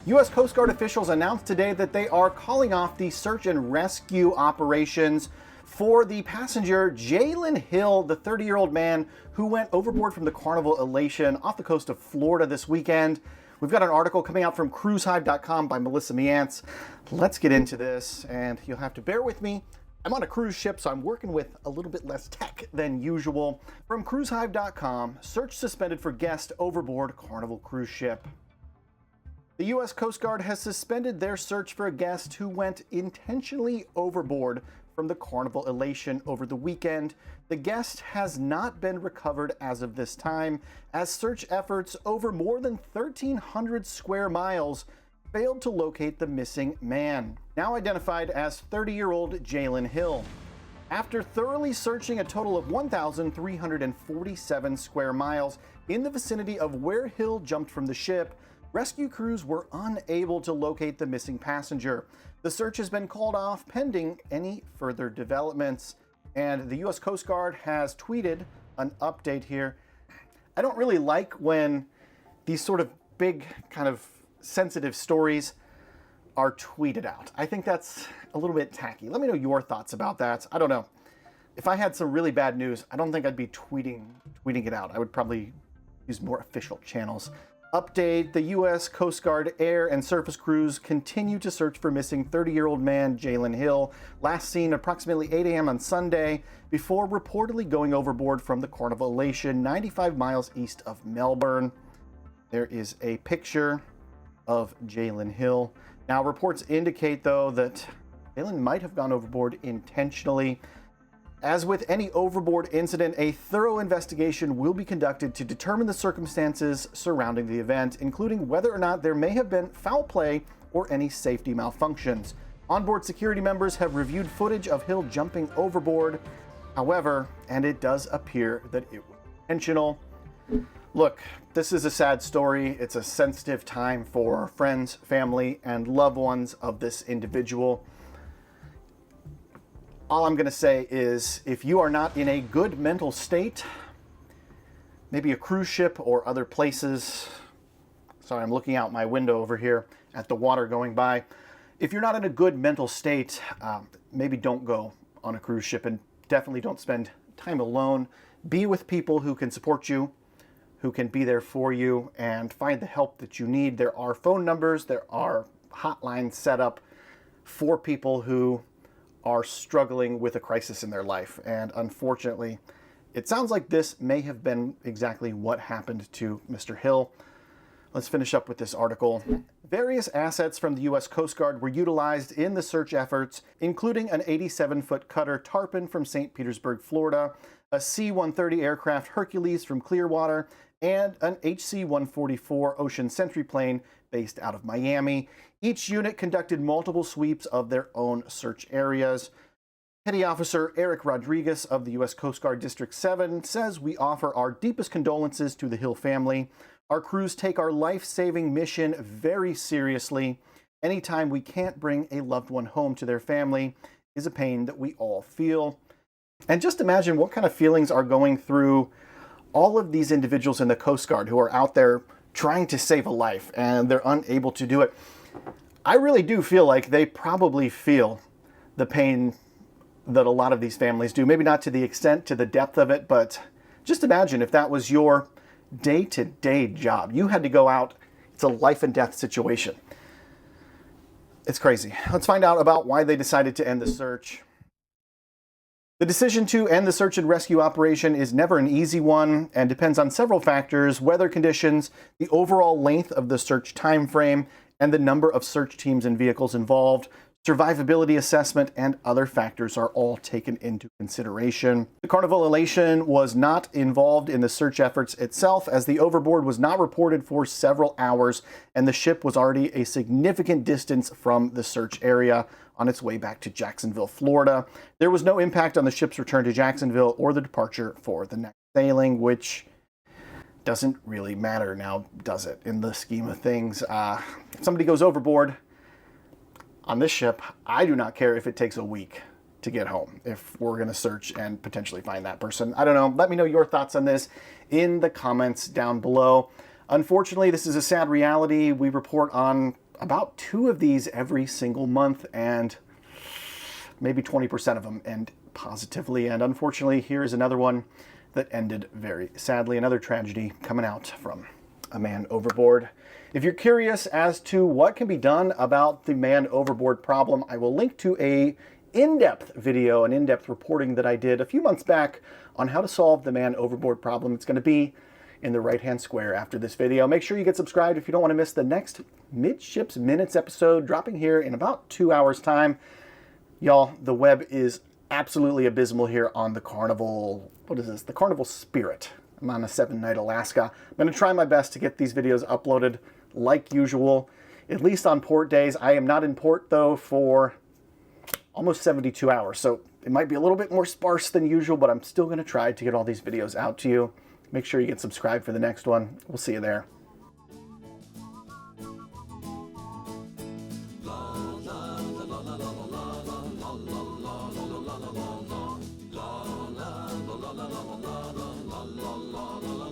U.S. Coast Guard officials announced today that they are calling off the search and rescue operations for the passenger Jaylen Hill, the 30-year-old man who went overboard from the Carnival Elation off the coast of Florida this weekend. We've got an article coming out from cruisehive.com by Melissa Meance. Let's get into this, and you'll have to bear with me. I'm on a cruise ship, so I'm working with a little bit less tech than usual. From cruisehive.com, search suspended for guest overboard Carnival cruise ship. The U.S. Coast Guard has suspended their search for a guest who went intentionally overboard from the Carnival Elation over the weekend. The guest has not been recovered as of this time, as search efforts over more than 1,300 square miles failed to locate the missing man, now identified as 30-year-old Jaylen Hill. After thoroughly searching a total of 1,347 square miles in the vicinity of where Hill jumped from the ship, rescue crews were unable to locate the missing passenger. The search has been called off pending any further developments. And the U.S. Coast Guard has tweeted an update here. I don't really like when these sort of big, kind of sensitive stories are tweeted out. I think that's a little bit tacky. Let me know your thoughts about that. I don't know. If I had some really bad news, I don't think I'd be tweeting it out. I would probably use more official channels. Update: the U.S. Coast Guard air and surface crews continue to search for missing 30-year-old man Jaylen Hill, last seen approximately 8 a.m. on Sunday, before reportedly going overboard from the Carnival Elation 95 miles east of Melbourne. There is a picture of Jaylen Hill. Now, reports indicate, though, that Jaylen might have gone overboard intentionally. As with any overboard incident, a thorough investigation will be conducted to determine the circumstances surrounding the event, including whether or not there may have been foul play or any safety malfunctions. Onboard security members have reviewed footage of Hill jumping overboard, however, and it does appear that it was intentional. Look, this is a sad story. It's a sensitive time for friends, family, and loved ones of this individual. All I'm going to say is, if you are not in a good mental state, maybe a cruise ship or other places. Sorry, I'm looking out my window over here at the water going by. If you're not in a good mental state, maybe don't go on a cruise ship, and definitely don't spend time alone. Be with people who can support you, who can be there for you, and find the help that you need. There are phone numbers, there are hotlines set up for people who are struggling with a crisis in their life. And unfortunately, it sounds like this may have been exactly what happened to Mr. Hill. Let's finish up with this article. Various assets from the U.S. Coast Guard were utilized in the search efforts, including an 87-foot cutter Tarpon from St. Petersburg, Florida, a C-130 aircraft Hercules from Clearwater, and an HC-144 Ocean Sentry plane based out of Miami. Each unit conducted multiple sweeps of their own search areas. Petty Officer Eric Rodriguez of the U.S. Coast Guard District 7 says, "We offer our deepest condolences to the Hill family. Our crews take our life-saving mission very seriously. Anytime we can't bring a loved one home to their family is a pain that we all feel." And just imagine what kind of feelings are going through all of these individuals in the Coast Guard who are out there trying to save a life and they're unable to do it. I really do feel like they probably feel the pain that a lot of these families do. Maybe not to the extent, to the depth of it, but just imagine if that was your day-to-day job. You had to go out. It's a life and death situation. It's crazy. Let's find out about why they decided to end the search. The decision to end the search and rescue operation is never an easy one and depends on several factors: weather conditions, the overall length of the search time frame, and the number of search teams and vehicles involved. Survivability assessment and other factors are all taken into consideration. The Carnival Elation was not involved in the search efforts itself, as the overboard was not reported for several hours and the ship was already a significant distance from the search area on its way back to Jacksonville, Florida. There was no impact on the ship's return to Jacksonville or the departure for the next sailing, which doesn't really matter now, does it, in the scheme of things? If somebody goes overboard on this ship, I do not care if it takes a week to get home, if we're going to search and potentially find that person. I don't know. Let me know your thoughts on this in the comments down below. Unfortunately, this is a sad reality. We report on about 2 of these every single month, and maybe 20% of them end positively. And unfortunately, here is another one that ended very sadly. Another tragedy coming out from a man overboard. If you're curious as to what can be done about the man overboard problem, I will link to a in-depth video, an in-depth reporting that I did a few months back on how to solve the man overboard problem. It's going to be in the right-hand square after this video. Make sure you get subscribed if you don't want to miss the next Midships Minutes episode, dropping here in about 2 hours' time. Y'all, the web is absolutely abysmal here on the Carnival, what is this? The Carnival Spirit. I'm on a 7-night Alaska. I'm going to try my best to get these videos uploaded like usual, at least on port days. I am not in port, though, for almost 72 hours, so it might be a little bit more sparse than usual, but I'm still going to try to get all these videos out to you. Make sure you get subscribed for the next one. We'll see you there. La la la la la la la la la la la la la la la la la la